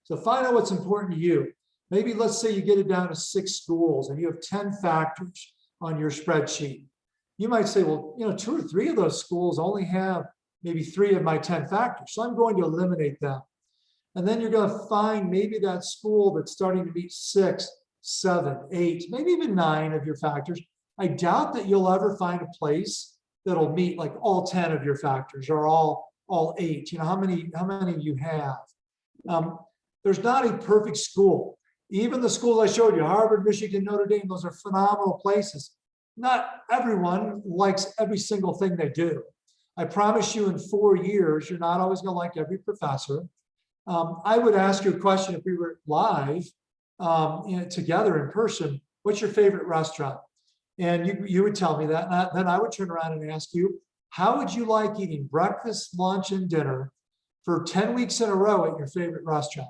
So find out what's important to you. Maybe let's say you get it down to 6 schools and you have 10 factors on your spreadsheet. You might say, well, 2 or 3 of those schools only have maybe 3 of my 10 factors. So I'm going to eliminate them. And then you're going to find maybe that school that's starting to meet 6, 7, 8, maybe even 9 of your factors. I doubt that you'll ever find a place that'll meet like all 10 of your factors or all 8. How many you have? There's not a perfect school. Even the schools I showed you, Harvard, Michigan, Notre Dame, those are phenomenal places. Not everyone likes every single thing they do. I promise you in 4 years, you're not always going to like every professor. I would ask you a question if we were live together in person, what's your favorite restaurant? And you would tell me that. And then I would turn around and ask you, how would you like eating breakfast, lunch, and dinner for 10 weeks in a row at your favorite restaurant?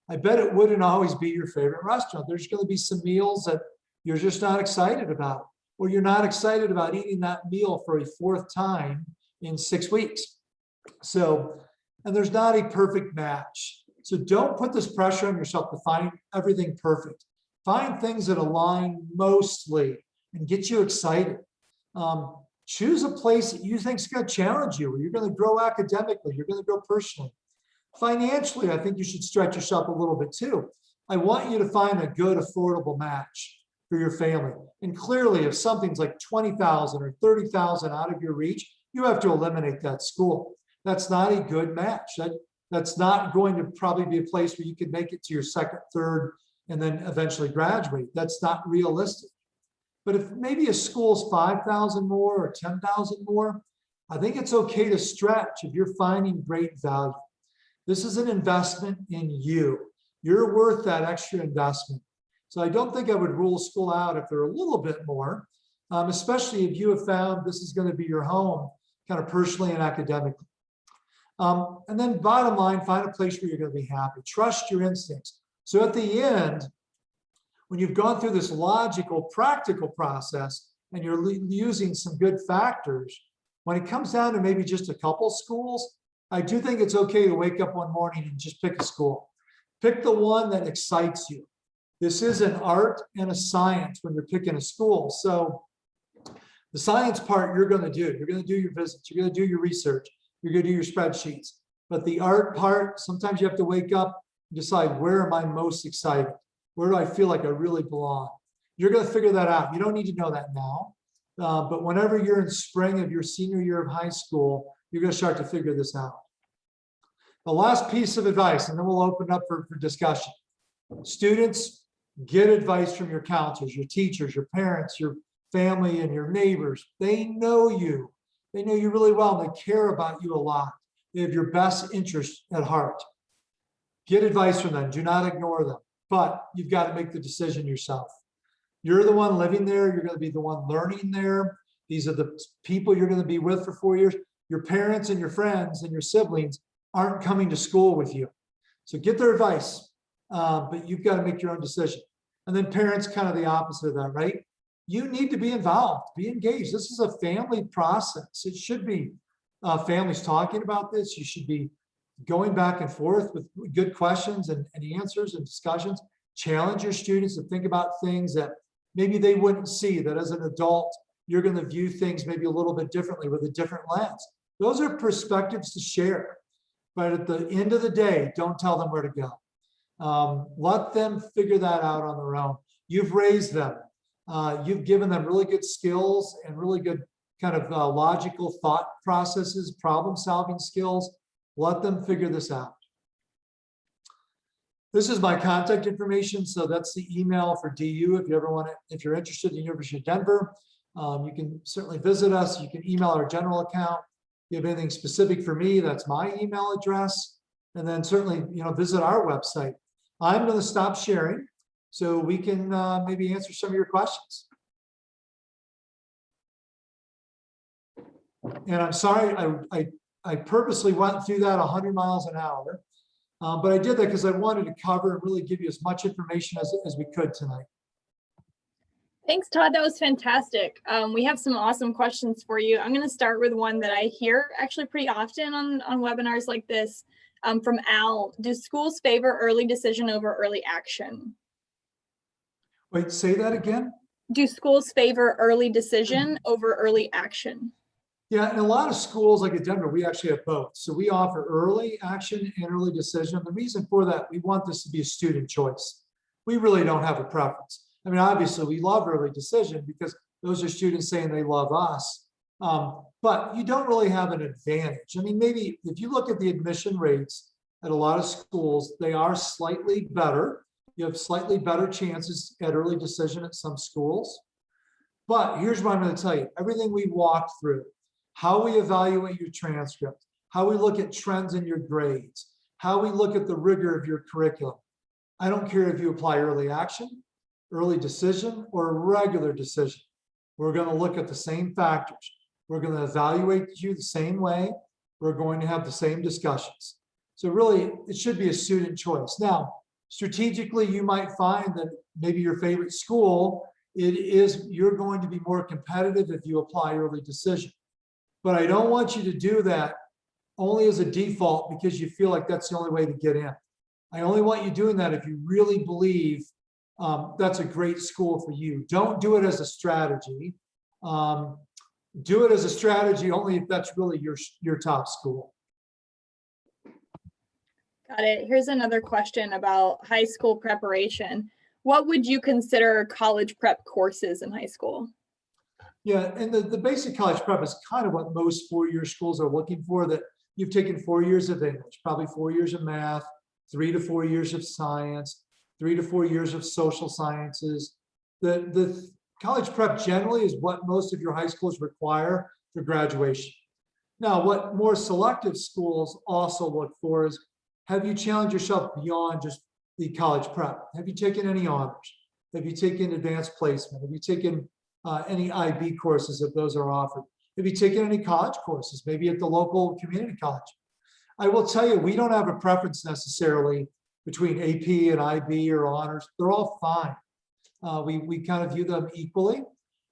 I bet it wouldn't always be your favorite restaurant. There's going to be some meals that you're just not excited about, or you're not excited about eating that meal for a 4th time in 6 weeks. So, and there's not a perfect match. So don't put this pressure on yourself to find everything perfect. Find things that align mostly and get you excited. Choose a place that you think is going to challenge you, where you're going to grow academically, you're going to grow personally. Financially, I think you should stretch yourself a little bit too. I want you to find a good, affordable match for your family. And clearly, if something's like $20,000 or $30,000 out of your reach, you have to eliminate that school. That's not a good match. That's not going to probably be a place where you can make it to your 2nd, 3rd, and then eventually graduate. That's not realistic. But if maybe a school's 5,000 more or 10,000 more, I think it's okay to stretch if you're finding great value. This is an investment in you. You're worth that extra investment. So I don't think I would rule school out if they're a little bit more, especially if you have found this is going to be your home, kind of personally and academically. And then bottom line, find a place where you're going to be happy. Trust your instincts. So at the end, when you've gone through this logical, practical process and you're using some good factors, when it comes down to maybe just a couple schools, I do think it's okay to wake up one morning and just pick a school. Pick the one that excites you. This is an art and a science when you're picking a school. So the science part you're going to do. You're going to do your visits. You're going to do your research. You're going to do your spreadsheets. But the art part, sometimes you have to wake up and decide, where am I most excited? Where do I feel like I really belong? You're going to figure that out. You don't need to know that now. But whenever you're in spring of your senior year of high school, you're going to start to figure this out. The last piece of advice, and then we'll open up for discussion. Students, get advice from your counselors, your teachers, your parents, your family, and your neighbors. They know you. They know you really well. They care about you a lot. They have your best interest at heart. Get advice from them. Do not ignore them. But you've got to make the decision yourself. You're the one living there. You're going to be the one learning there. These are the people you're going to be with for 4 years. Your parents and your friends and your siblings aren't coming to school with you. So get their advice, but you've got to make your own decision. And then parents, kind of the opposite of that, right? You need to be involved, be engaged. This is a family process. It should be families talking about this. You should be going back and forth with good questions and answers and discussions. Challenge your students to think about things that maybe they wouldn't see, that as an adult, you're going to view things maybe a little bit differently with a different lens. Those are perspectives to share. But at the end of the day, don't tell them where to go. Let them figure that out on their own. You've raised them. You've given them really good skills and really good kind of logical thought processes, problem-solving skills. Let them figure this out. This is my contact information. So that's the email for DU if you ever want to, if you're interested in the University of Denver. You can certainly visit us. You can email our general account. If you have anything specific for me, that's my email address. And then certainly, visit our website. I'm going to stop sharing so we can maybe answer some of your questions. And I'm sorry, I purposely went through that 100 miles an hour, but I did that because I wanted to cover and really give you as much information as we could tonight. Thanks, Todd. That was fantastic. We have some awesome questions for you. I'm going to start with one that I hear actually pretty often on webinars like this from Al. Do schools favor early decision over early action? Wait, say that again? Do schools favor early decision over early action? Yeah, in a lot of schools like at Denver, we actually have both. So we offer early action and early decision. The reason for that, we want this to be a student choice. We really don't have a preference. I mean, obviously we love early decision because those are students saying they love us. But you don't really have an advantage. I mean, maybe if you look at the admission rates at a lot of schools, they are slightly better. You have slightly better chances at early decision at some schools. But here's what I'm going to tell you. Everything we walked through, how we evaluate your transcript, how we look at trends in your grades, how we look at the rigor of your curriculum. I don't care if you apply early action, early decision, or regular decision. We're going to look at the same factors. We're going to evaluate you the same way. We're going to have the same discussions. So really, it should be a student choice. Now, strategically, you might find that maybe your favorite school, you're going to be more competitive if you apply early decision. But I don't want you to do that only as a default because you feel like that's the only way to get in. I only want you doing that if you really believe that's a great school for you. Don't do it as a strategy. Do it as a strategy only if that's really your top school. Got it. Here's another question about high school preparation. What would you consider college prep courses in high school? Yeah, and the basic college prep is kind of what most four-year schools are looking for, that you've taken 4 years of English, probably 4 years of math, 3 to 4 years of science, 3 to 4 years of social sciences. The college prep generally is what most of your high schools require for graduation. Now, what more selective schools also look for is, have you challenged yourself beyond just the college prep? Have you taken any honors? Have you taken advanced placement? Have you taken any IB courses if those are offered? Have you taken any college courses, maybe at the local community college? I will tell you, we don't have a preference necessarily between AP and IB or honors. They're all fine. We kind of view them equally.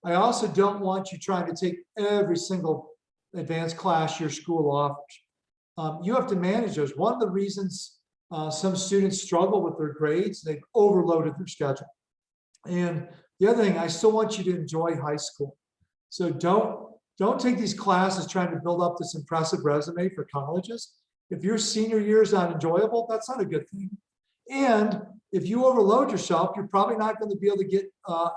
I also don't want you trying to take every single advanced class your school offers. You have to manage those. One of the reasons some students struggle with their grades, they've overloaded their schedule. And the other thing, I still want you to enjoy high school. So don't take these classes trying to build up this impressive resume for colleges. If your senior year is not enjoyable, that's not a good thing. And if you overload yourself, you're probably not going to be able to get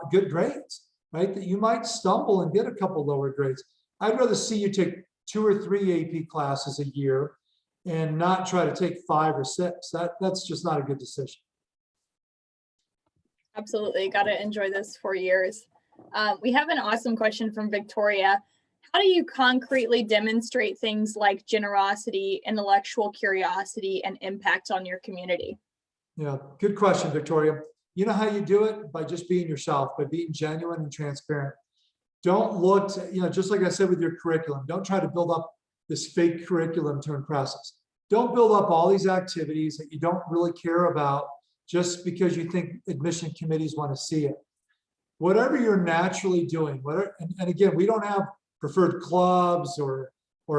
good grades, right? That you might stumble and get a couple lower grades. I'd rather see you take 2 or 3 AP classes a year and not try to take 5 or 6. That's just not a good decision. Absolutely. Got to enjoy those 4 years. We have an awesome question from Victoria. How do you concretely demonstrate things like generosity, intellectual curiosity, and impact on your community? Yeah, good question, Victoria. You know how you do it? By just being yourself, by being genuine and transparent. Don't look to, just like I said with your curriculum, don't try to build up this fake curriculum to impress us. Don't build up all these activities that you don't really care about just because you think admission committees want to see it. Whatever you're naturally doing, and again, we don't have preferred clubs or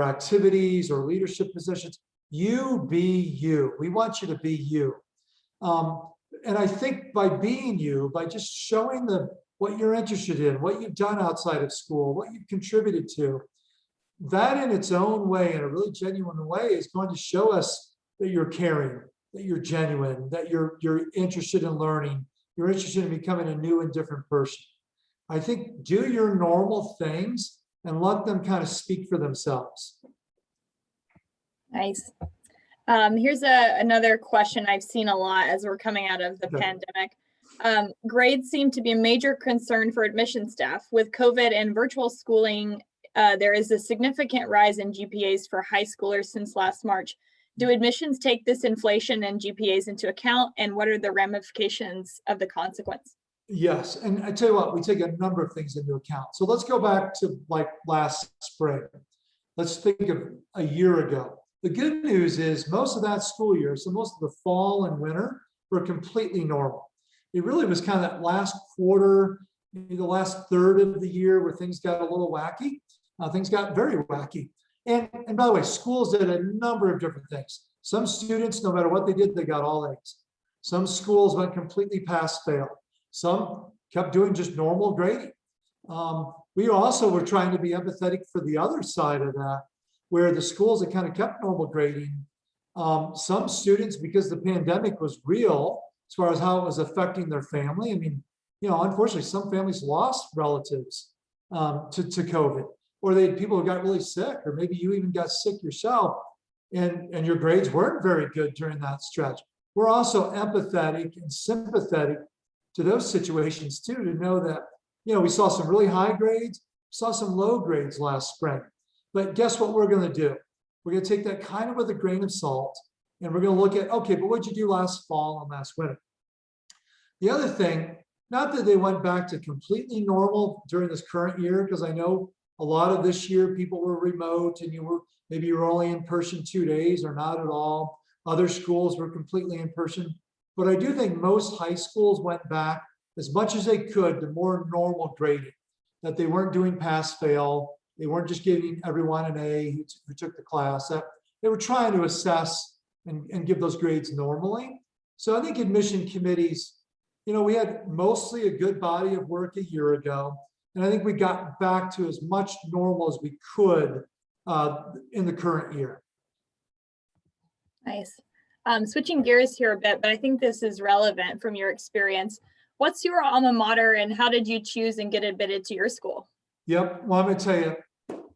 activities or leadership positions. You be you. We want you to be you. And I think by being you, by just showing them what you're interested in, what you've done outside of school, what you've contributed to, that in its own way, in a really genuine way, is going to show us that you're caring, that you're genuine, that you're interested in learning, you're interested in becoming a new and different person. I think do your normal things and let them kind of speak for themselves. Nice. Here's another question I've seen a lot as we're coming out of the pandemic. Grades seem to be a major concern for admission staff. With COVID and virtual schooling, there is a significant rise in GPAs for high schoolers since last March. Do admissions take this inflation and GPAs into account, and what are the ramifications of the consequence? Yes, and I tell you what, we take a number of things into account. So let's go back to like last spring. Let's think of a year ago. The good news is most of that school year, so most of the fall and winter, were completely normal. It really was kind of that last quarter, maybe the last third of the year where things got a little wacky. Things got very wacky. And by the way, schools did a number of different things. Some students, no matter what they did, they got all A's. Some schools went completely pass fail. Some kept doing just normal grading. We also were trying to be empathetic for the other side of that, where the schools that kind of kept normal grading, some students, because the pandemic was real as far as how it was affecting their family. I mean, unfortunately, some families lost relatives to COVID, or they had people who got really sick, or maybe you even got sick yourself, and your grades weren't very good during that stretch. We're also empathetic and sympathetic to those situations too, to know that, we saw some really high grades, saw some low grades last spring. But guess what we're going to do? We're going to take that kind of with a grain of salt, and we're going to look at, okay, but what'd you do last fall and last winter? The other thing, not that they went back to completely normal during this current year, because I know a lot of this year people were remote and maybe you were only in person 2 days or not at all. Other schools were completely in person. But I do think most high schools went back as much as they could to more normal grading, that they weren't doing pass fail. They weren't just giving everyone an A who took the class. That they were trying to assess and give those grades normally. So I think admission committees, we had mostly a good body of work a year ago. And I think we got back to as much normal as we could in the current year. Nice. Switching gears here a bit, but I think this is relevant from your experience. What's your alma mater and how did you choose and get admitted to your school? Yep. Well, I'm going to tell you,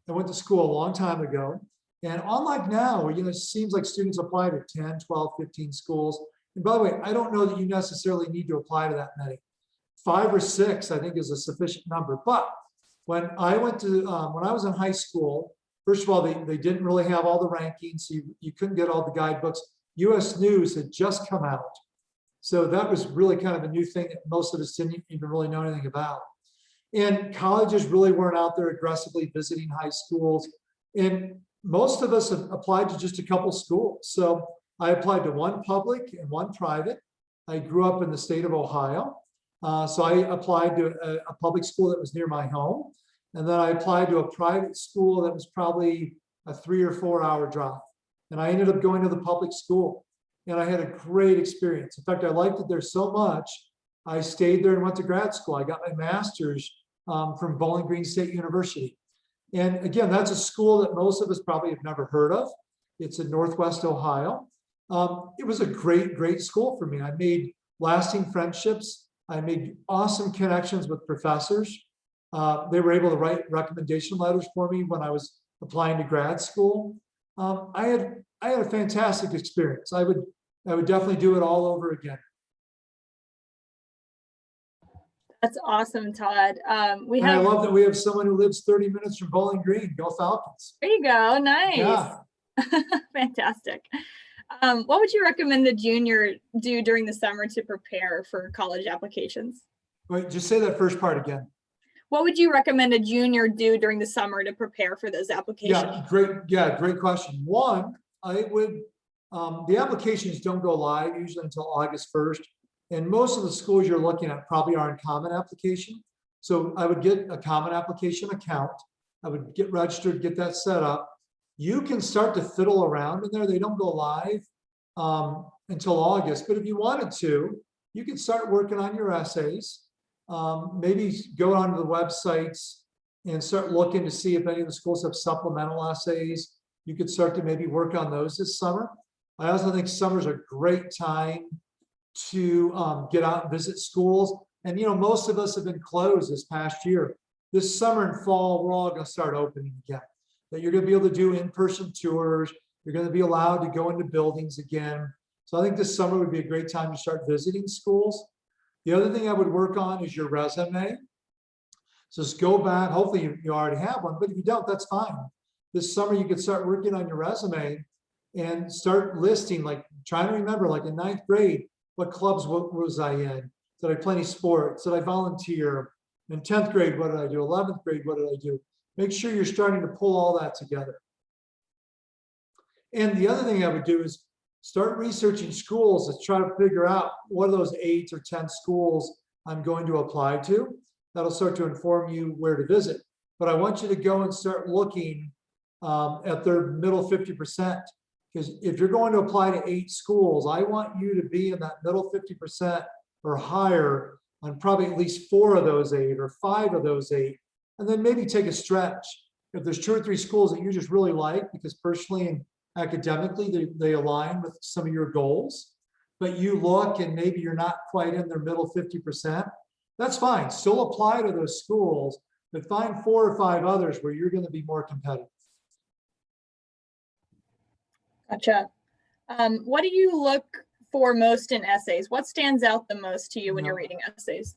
I went to school a long time ago. And unlike now, where, it seems like students apply to 10, 12, 15 schools. And by the way, I don't know that you necessarily need to apply to that many. 5 or 6, I think, is a sufficient number. But when I went to, when I was in high school, first of all, they didn't really have all the rankings. So you couldn't get all the guidebooks. US News had just come out. So that was really kind of a new thing that most of us didn't even really know anything about. And colleges really weren't out there aggressively visiting high schools. And most of us have applied to just a couple schools. So I applied to one public and one private. I grew up in the state of Ohio. So I applied to a public school that was near my home. And then I applied to a private school that was probably a 3 or 4 hour drive. And I ended up going to the public school. And I had a great experience. In fact, I liked it there so much, I stayed there and went to grad school. I got my master's from Bowling Green State University. And again, that's a school that most of us probably have never heard of. It's in Northwest Ohio. It was a great, great school for me. I made lasting friendships. I made awesome connections with professors. They were able to write recommendation letters for me when I was applying to grad school. I had a fantastic experience. I would definitely do it all over again. That's awesome, Todd. I love that we have someone who lives 30 minutes from Bowling Green. Go Falcons. There you go. Nice. Yeah. Fantastic. What would you recommend the junior do during the summer to prepare for college applications? Wait, just say that first part again. What would you recommend a junior do during the summer to prepare for those applications? Great question. One, I would, the applications don't go live usually until August 1st. And most of the schools you're looking at probably are in Common Application. So I would get a Common Application account. I would get registered, get that set up. You can start to fiddle around in there. They don't go live until August. But if you wanted to, you could start working on your essays. Maybe go onto the websites and start looking to see if any of the schools have supplemental essays. You could start to maybe work on those this summer. I also think summer's a great time to get out and visit schools. And, most of us have been closed this past year. This summer and fall, we're all going to start opening again. That you're going to be able to do in-person tours. You're going to be allowed to go into buildings again. So I think this summer would be a great time to start visiting schools. The other thing I would work on is your resume. So just go back. Hopefully you already have one, but if you don't, that's fine. This summer you could start working on your resume and start listing, like trying to remember, like in 9th grade, what clubs was I in? Did I play any sports? Did I volunteer? In 10th grade, what did I do? 11th grade, what did I do? Make sure you're starting to pull all that together. And the other thing I would do is start researching schools to try to figure out what are those 8 or 10 schools I'm going to apply to. That'll start to inform you where to visit. But I want you to go and start looking at their middle 50%. Because if you're going to apply to 8 schools, I want you to be in that middle 50% or higher on probably at least 4 of those 8 or 5 of those 8, and then maybe take a stretch. If there's 2 or 3 schools that you just really like, because personally and academically they align with some of your goals, but you look and maybe you're not quite in their middle 50%, that's fine. Still apply to those schools, but find 4 or 5 others where you're going to be more competitive. Gotcha. What do you look for most in essays? What stands out the most to you when you're reading essays?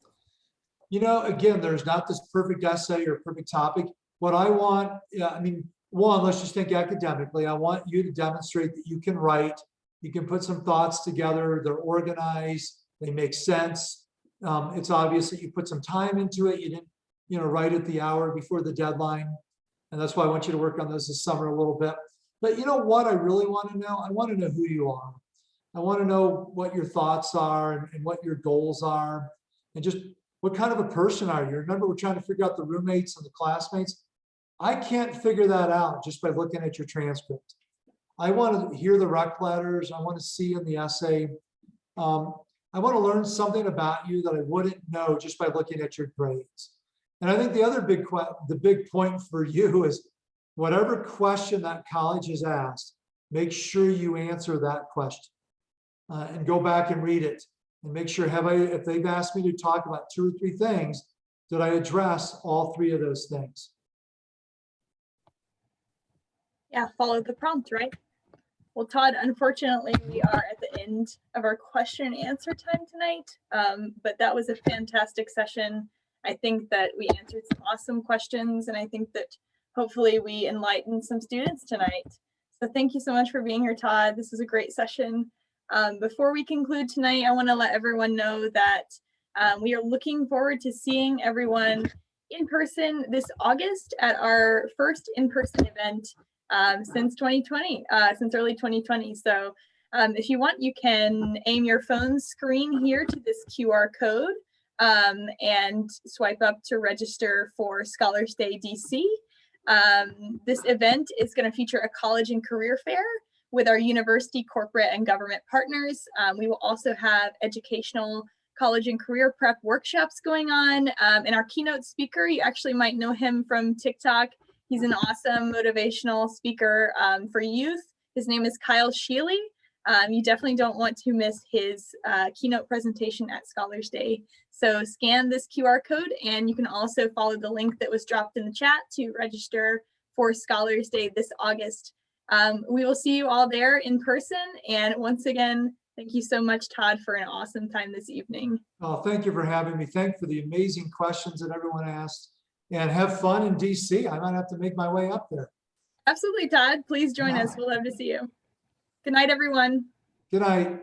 You know, again, there's not this perfect essay or perfect topic. What I want, I mean, one, let's just think academically. I want you to demonstrate that you can write, you can put some thoughts together, they're organized, they make sense. It's obvious that you put some time into it. You didn't, write at the hour before the deadline. And that's why I want you to work on this summer a little bit. But you know what I really want to know? I want to know who you are. I want to know what your thoughts are and what your goals are, and just what kind of a person are you? Remember, we're trying to figure out the roommates and the classmates. I can't figure that out just by looking at your transcript. I want to hear the rec letters. I want to see in the essay. I want to learn something about you that I wouldn't know just by looking at your grades. And I think the other big point for you is whatever question that college has asked, make sure you answer that question and go back and read it and make sure, if they've asked me to talk about 2 or 3 things, did I address all 3 of those things? Yeah, follow the prompt, right? Well, Todd, unfortunately, we are at the end of our question and answer time tonight, but that was a fantastic session. I think that we answered some awesome questions, and I think that hopefully we enlightened some students tonight. So thank you so much for being here, Todd. This was a great session. Before we conclude tonight, I want to let everyone know that we are looking forward to seeing everyone in person this August at our first in-person event since 2020, since early 2020. So if you want, you can aim your phone screen here to this QR code and swipe up to register for Scholars Day DC. This event is going to feature a college and career fair with our university, corporate, and government partners. We will also have educational college and career prep workshops going on. And our keynote speaker, you actually might know him from TikTok. He's an awesome motivational speaker for youth. His name is Kyle Sheely. You definitely don't want to miss his keynote presentation at Scholars Day. So scan this QR code, and you can also follow the link that was dropped in the chat to register for Scholars Day this August. We will see you all there in person. And once again, thank you so much, Todd, for an awesome time this evening. Oh, thank you for having me. Thank you for the amazing questions that everyone asked. And have fun in DC. I might have to make my way up there. Absolutely, Todd. Please join us. We'll love to see you. Good night, everyone. Good night.